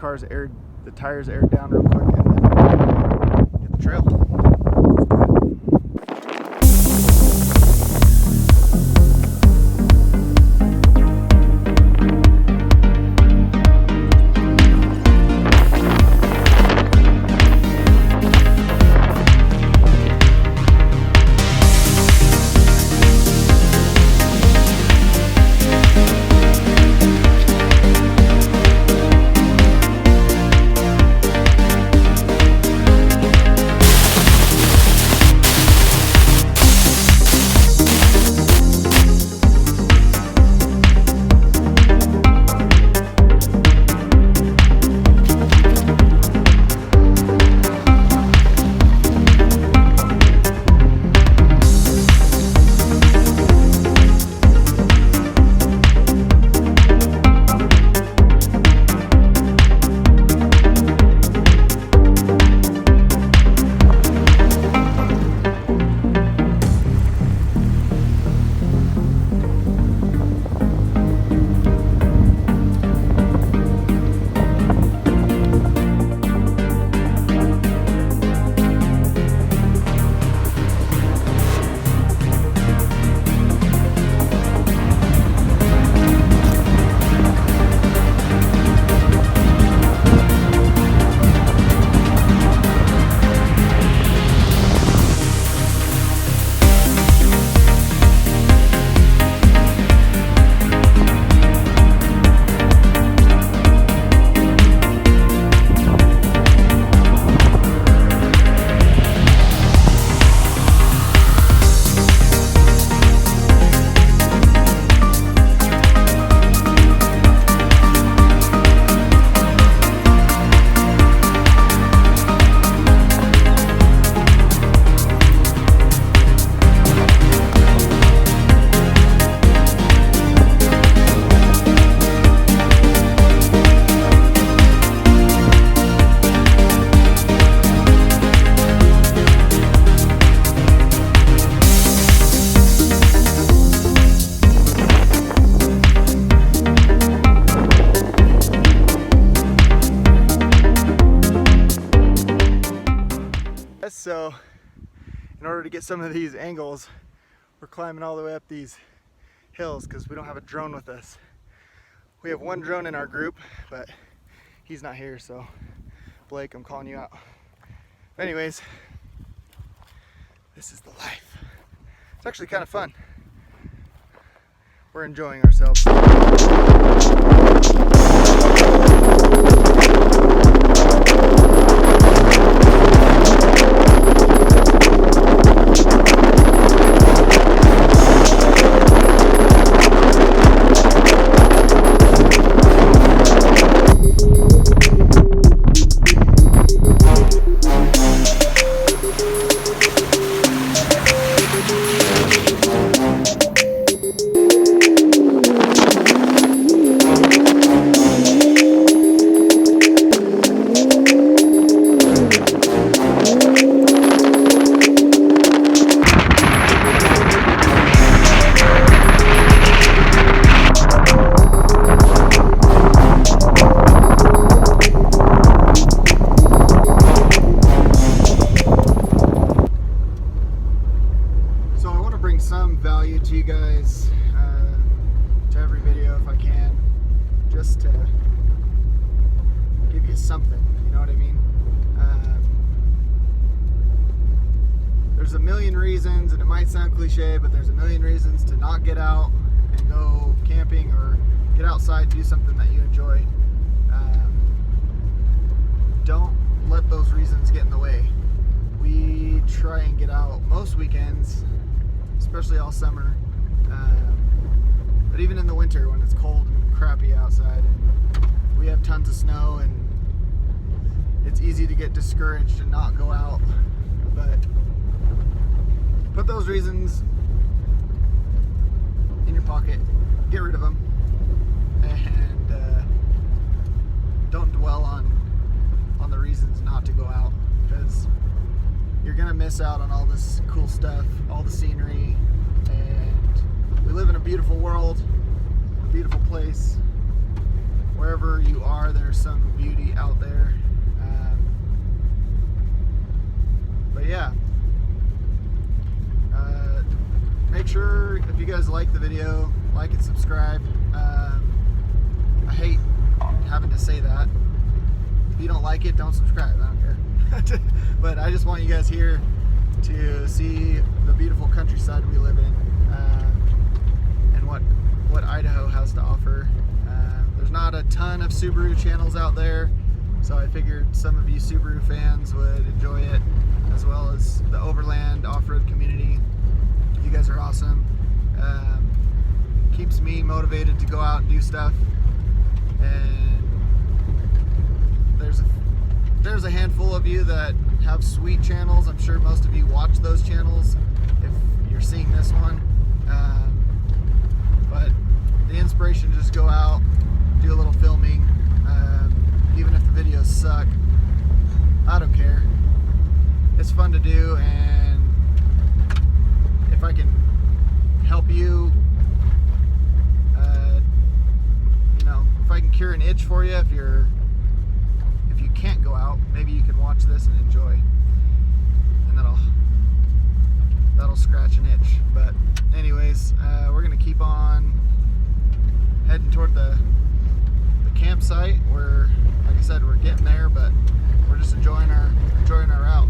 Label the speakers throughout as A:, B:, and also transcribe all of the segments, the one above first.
A: the tires aired down real quick, and then hit the trail. So in order to get some of these angles, we're climbing all the way up these hills because we don't have a drone with us. We have one drone in our group, but he's not here, so Blake, I'm calling you out. But anyways, this is the life. It's actually kind of fun. We're enjoying ourselves. Some value to you guys, to every video if I can, just to give you something, you know what I mean? There's a million reasons, and it might sound cliche, but there's a million reasons to not get out and go camping or get outside and do something that you enjoy. Don't let those reasons get in the way. We try and get out most weekends, especially all summer, but even in the winter when it's cold and crappy outside and we have tons of snow, and it's easy to get discouraged and not go out. But put those reasons in your pocket, get rid of them, and don't dwell on the reasons not to go out, because you're gonna miss out on all this cool stuff, all the scenery, and we live in a beautiful world, a beautiful place, wherever you are, there's some beauty out there. But yeah, make sure if you guys like the video, like and subscribe. I hate having to say that. If you don't like it, don't subscribe. I don't care. But I just want you guys here to see the beautiful countryside we live in, and what Idaho has to offer. There's not a ton of Subaru channels out there, so I figured some of you Subaru fans would enjoy it, as well as the overland off-road community. You guys are awesome. Keeps me motivated to go out and do stuff. And there's a handful of you that have sweet channels. I'm sure most of you watch those channels if you're seeing this one. But the inspiration to just go out, do a little filming, even if the videos suck, I don't care. It's fun to do, and if I can help you, if I can cure an itch for you, if you can't go out, maybe you can watch this and enjoy, and that'll scratch an itch. But anyways, we're gonna keep on heading toward the campsite. Where, like I said, we're getting there, but we're just enjoying our route.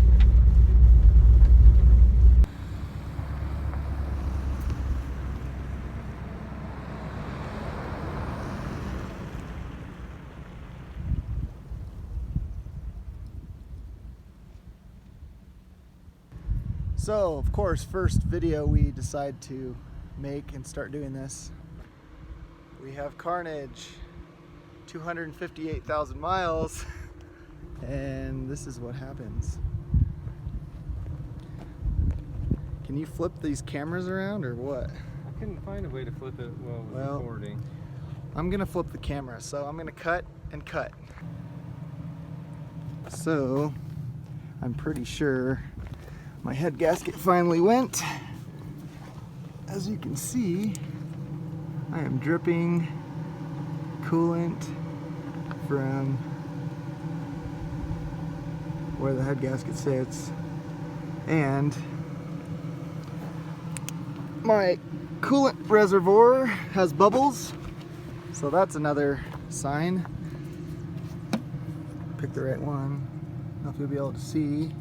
A: So, of course, first video we decide to make and start doing this. We have carnage, 258,000 miles, and this is what happens. Can you flip these cameras around or what?
B: I couldn't find a way to flip it while it was recording.
A: I'm gonna flip the camera, so I'm gonna cut and cut. So, I'm pretty sure my head gasket finally went. As you can see, I am dripping coolant from where the head gasket sits, and my coolant reservoir has bubbles, so that's another sign. Pick the right one. I don't know if you'll be able to see.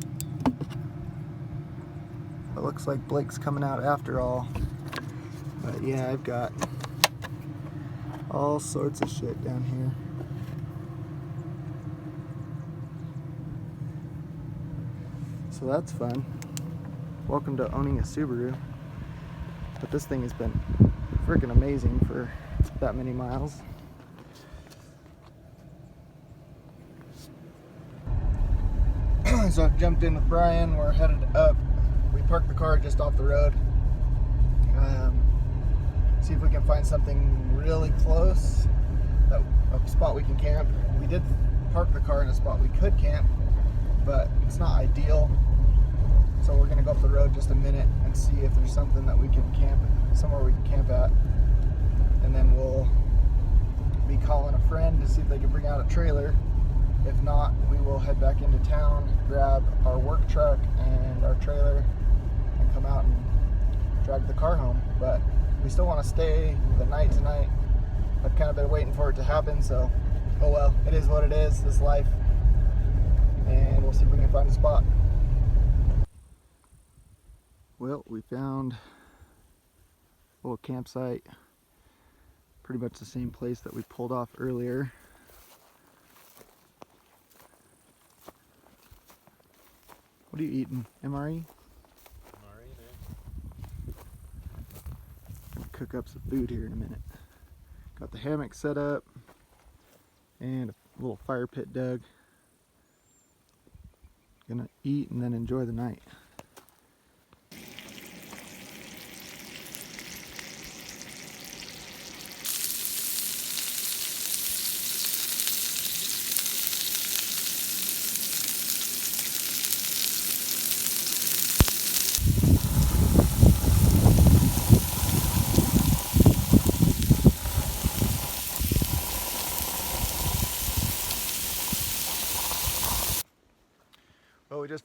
A: It looks like Blake's coming out after all. But yeah, I've got all sorts of shit down here. So that's fun. Welcome to owning a Subaru. But this thing has been freaking amazing for that many miles. So I've jumped in with Brian. We're headed up. We parked the car just off the road. See if we can find something really close, a spot we can camp. We did park the car in a spot we could camp, but it's not ideal. So we're gonna go up the road just a minute and see if there's something that we can camp, somewhere we can camp at. And then we'll be calling a friend to see if they can bring out a trailer. If not, we will head back into town, grab our work truck and our trailer, and come out and drag the car home. But we still want to stay the night tonight. I've kind of been waiting for it to happen, so oh well, it is what it is, this life. And we'll see if we can find a spot. Well, we found a little campsite, pretty much the same place that we pulled off earlier. What are you eating? MRE? Gonna cook up some food here in a minute. Got the hammock set up and a little fire pit dug. Gonna eat and then enjoy the night.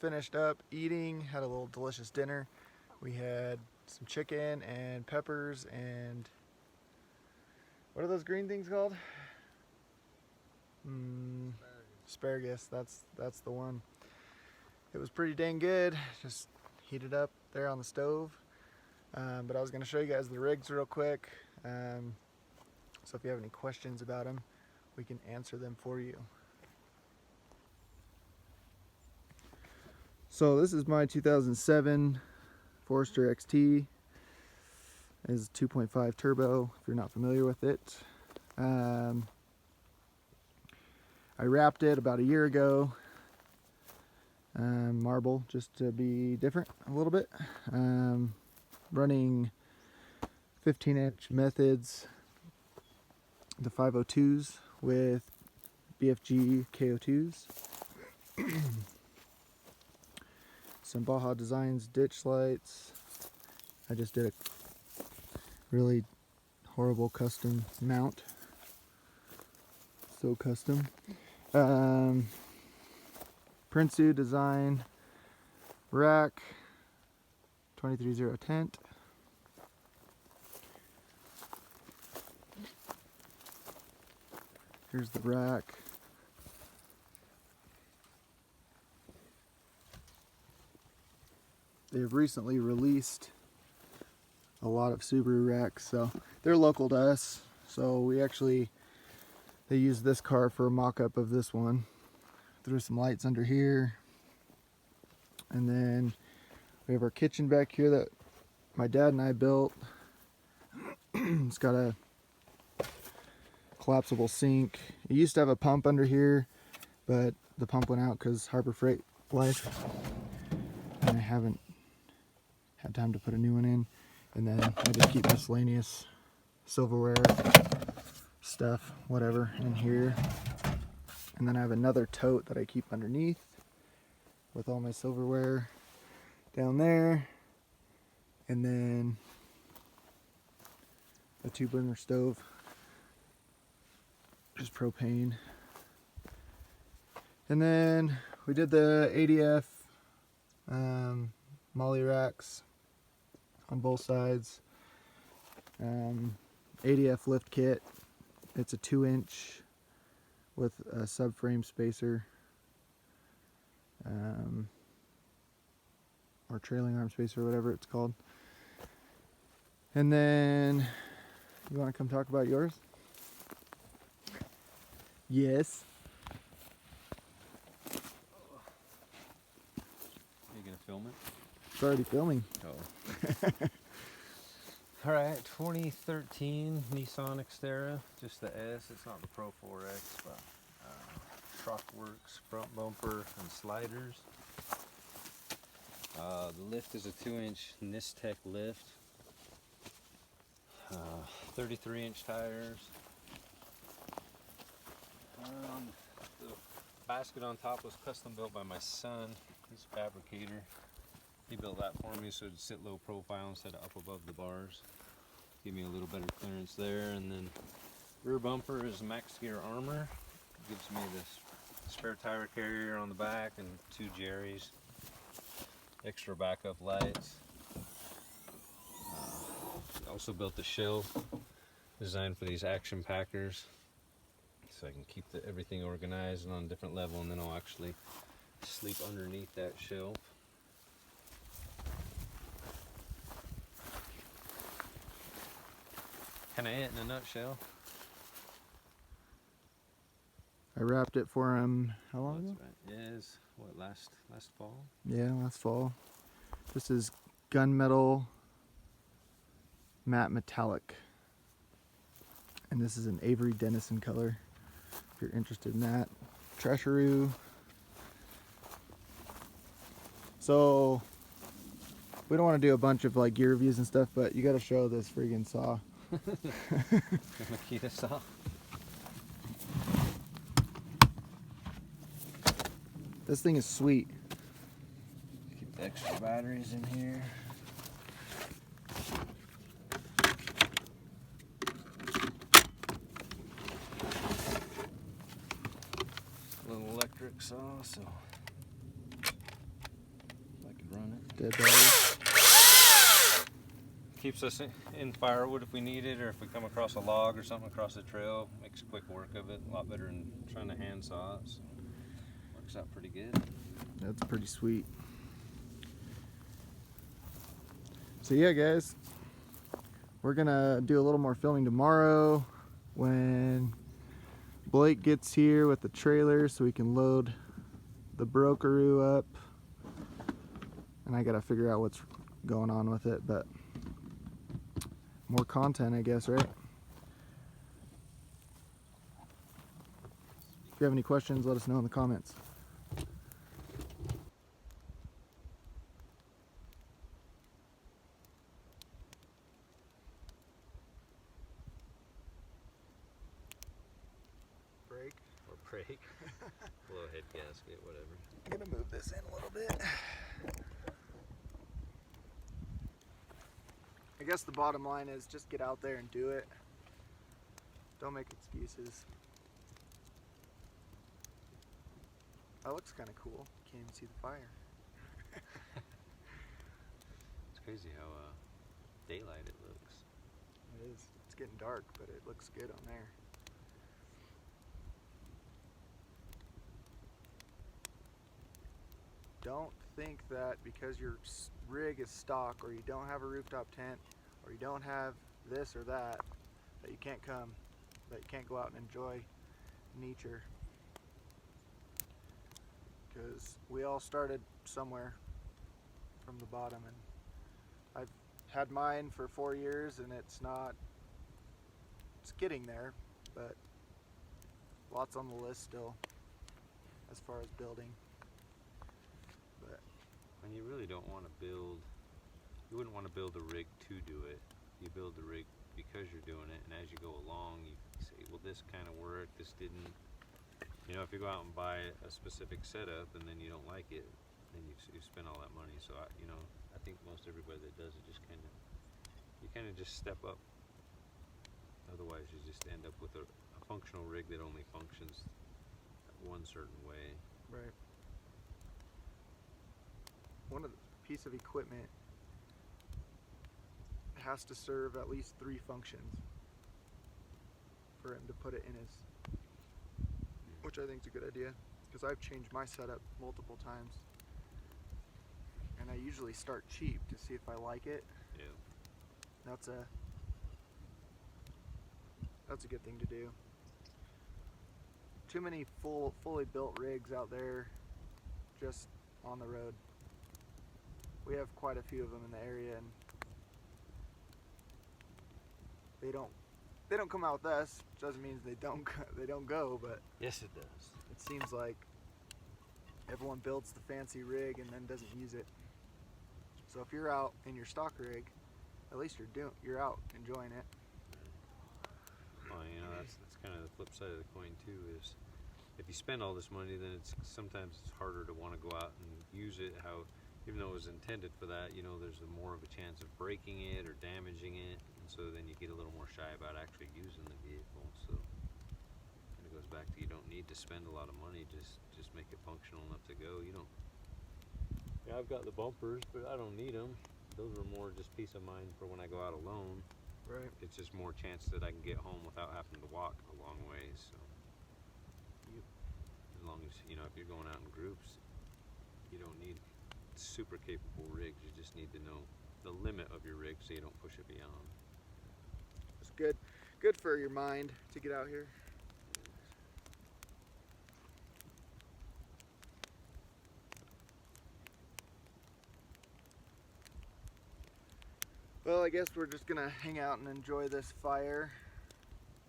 A: finished up eating, had a little delicious dinner. We had some chicken and peppers and what are those green things called? Asparagus. That's the one. It was pretty dang good. Just heated up there on the stove. But I was going to show you guys the rigs real quick. So if you have any questions about them, we can answer them for you. So this is my 2007 Forester XT. It is 2.5 turbo, if you're not familiar with it. I wrapped it about a year ago. Marble, just to be different a little bit. Running 15-inch methods, the 502s with BFG KO2s. Some Baja Designs ditch lights. I just did a really horrible custom mount. So custom. Prinsu design rack, 23-0 tent. Here's the rack. They've recently released a lot of Subaru racks, so they're local to us. So they used this car for a mock-up of this one. Threw some lights under here, and then we have our kitchen back here that my dad and I built. It's got a collapsible sink. It used to have a pump under here, but the pump went out because Harbor Freight life, and I haven't had time to put a new one in. And then I just keep miscellaneous silverware stuff, whatever, in here. And then I have another tote that I keep underneath with all my silverware down there. And then a 2-burner stove, just propane. And then we did the ADF molly racks on both sides. ADF lift kit. It's a 2-inch with a subframe spacer, or trailing arm spacer, whatever it's called. And then, you want to come talk about yours? Yes.
B: Are you gonna film it?
A: It's already filming.
B: Oh. Alright, 2013 Nissan Xterra, just the S, it's not the Pro 4X, but Truckworks front bumper and sliders. The lift is a 2-inch Nistec lift, 33-inch tires. The basket on top was custom built by my son. He's a fabricator. He built that for me so it'd sit low profile instead of up above the bars. Give me a little better clearance there. And then rear bumper is Max Gear Armor. Gives me this spare tire carrier on the back and 2 Jerry's. Extra backup lights. Also built the shelf designed for these action packers, so I can keep everything organized and on a different level, and then I'll actually sleep underneath that shelf. Kinda it in a nutshell.
A: I wrapped it for him, how long ago?
B: Right. Yeah, it's what, last fall?
A: Yeah, last fall. This is gunmetal matte metallic. And this is an Avery Dennison color, if you're interested in that. Trasharoo. So, we don't want to do a bunch of like gear reviews and stuff, but you gotta show this friggin' saw.
B: Makita saw.
A: This thing is sweet.
B: Keep the extra batteries in here. Little electric saw, so
A: Dead bodies.
B: Keeps us in firewood if we need it, or if we come across a log or something across the trail. Makes quick work of it. A lot better than trying to hand saw it. So works out pretty good.
A: That's pretty sweet. So yeah, guys, we're gonna do a little more filming tomorrow when Blake gets here with the trailer so we can load the Brokaroo up. And I gotta figure out what's going on with it, but more content, I guess, right? If you have any questions, let us know in the comments. Break.
B: Or break. Blow head gasket, whatever.
A: I'm gonna move this in a little bit. I guess the bottom line is just get out there and do it. Don't make excuses. That looks kind of cool. Can't even see the fire.
B: It's crazy how daylight it looks.
A: It is. It's getting dark, but it looks good on there. Don't think that because your rig is stock, or you don't have a rooftop tent, or you don't have this or that you can't come, that you can't go out and enjoy nature. Because we all started somewhere from the bottom, and I've had mine for 4 years, and it's getting there, but lots on the list still as far as building. But
B: And you really don't want to build, you wouldn't want to build a rig to do it. You build the rig because you're doing it, and as you go along, you say, well, this kind of worked, this didn't. You know, if you go out and buy a specific setup and then you don't like it, then you spend all that money. So, I think most everybody that does it just you kind of just step up. Otherwise, you just end up with a functional rig that only functions one certain way.
A: right. One of the piece of equipment has to serve at least 3 functions for him to put it in his, which I think is a good idea, because I've changed my setup multiple times, and I usually start cheap to see if I like it.
B: Yeah.
A: That's a good thing to do. Too many fully built rigs out there just on the road. We have quite a few of them in the area, and they don't come out with us. Which doesn't mean they don't go, but
B: Yes, it does.
A: it seems like everyone builds the fancy rig and then doesn't use it. So if you're out in your stock rig, at least you're out enjoying it.
B: Well, that's kind of the flip side of the coin too. Is if you spend all this money, then sometimes it's harder to want to go out and use it. Even though it was intended for that, there's more of a chance of breaking it or damaging it, and so then you get a little more shy about actually using the vehicle. So it goes back to, you don't need to spend a lot of money, just make it functional enough to go. Yeah, I've got the bumpers, but I don't need them. Those are more just peace of mind for when I go out alone.
A: Right.
B: It's just more chance that I can get home without having to walk a long ways. So as long as, if you're going out in groups, you don't need super capable rigs. You just need to know the limit of your rig so you don't push it beyond.
A: It's good for your mind to get out here. Well, I guess we're just gonna hang out and enjoy this fire.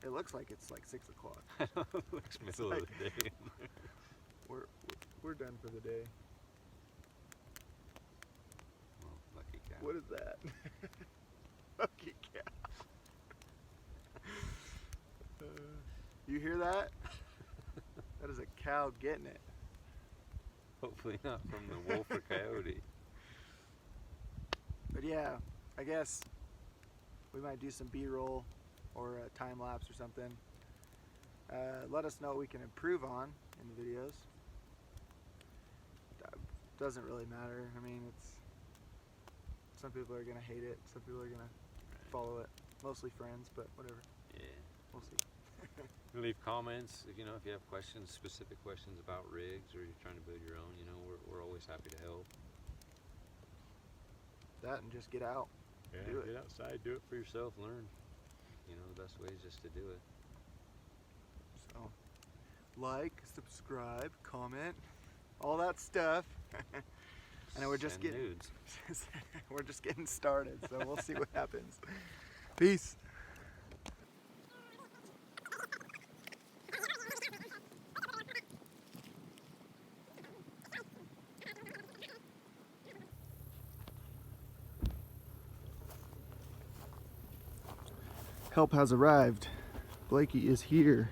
A: It looks like it's like 6 o'clock.
B: It looks middle of the day.
A: We're done for the day.
B: Well, lucky cow.
A: What is that? Lucky cow. You hear that? That is a cow getting it.
B: Hopefully not from the wolf or coyote.
A: But yeah, I guess we might do some B-roll or a time lapse or something. Let us know what we can improve on in the videos. Doesn't really matter. I mean, Some people are gonna hate it. Some people are gonna follow it. Mostly friends, but whatever.
B: Yeah.
A: We'll see.
B: Leave comments, you know, if you have questions, specific questions about rigs, or you're trying to build your own. You know, we're always happy to help.
A: That and just get out.
B: Yeah,
A: Do it.
B: get outside, do it for yourself, learn. You know, the best way is just to do it.
A: So, like, subscribe, comment, all that stuff. I know we're just
B: Send
A: getting
B: nudes.
A: we're just getting started, so we'll see what happens. Peace. Help has arrived. Blakey is here.